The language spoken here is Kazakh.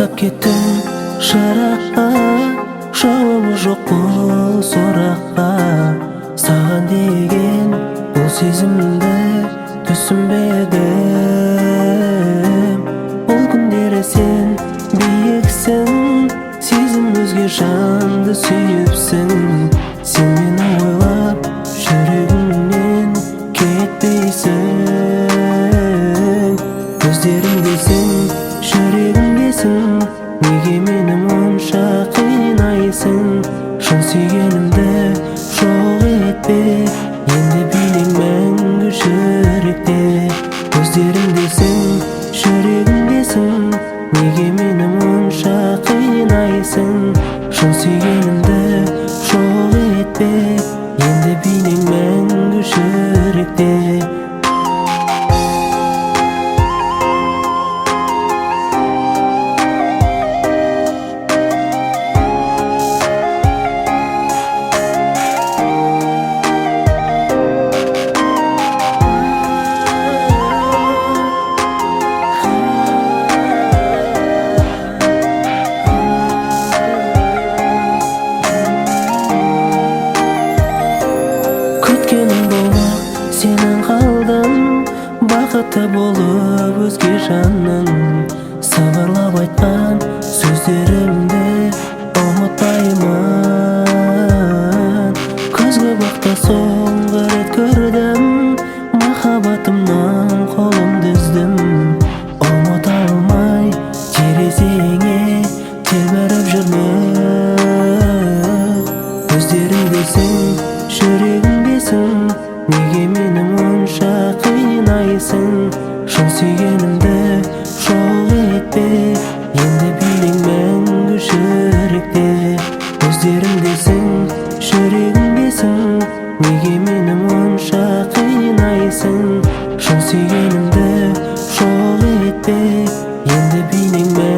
Баштап кеттің шыраққа, жауабы жоқ бұл сұраққа. Саған деген бұл сезімді түсінбедім. Бұл күндері сен биіксің, сезім өзге жанды сүйіпсің. Сен мені ойлап жүрегімнен кетпейсің. Көздерімдесің, жүрегімдесің, неге мені мұнша қинайсың? Шын сүйгенімді жоқ етпе, енді билең мәңгі жүректе. Көздерімдесің, жүрегімдесің, неге мені мұнша қинайсың? Шын сүйгенімді жоқ етпе, енді билең мәңгі жүректе. Сенен қалдым, бақытты болып өзге жанның. Сыбырлап айтқан сөздерімді ұмытпаймын. Көзге бақта соңғы рет көрдім, махаббатымнан қолымды үздім. Ұмыта алмай терезеңе телміріп жүрмін. Көздеріңдесің, жүрегімдесің, неге мені мұнша қинайсың? Шын сүйгенімді жоқ етпе, енді билең мәңгі жүректе. Көздерімдесің, жүрегімдесің, неге мені мұнша қинайсың? Шын сүйгенімді жоқ етпе, енді билең мәңгі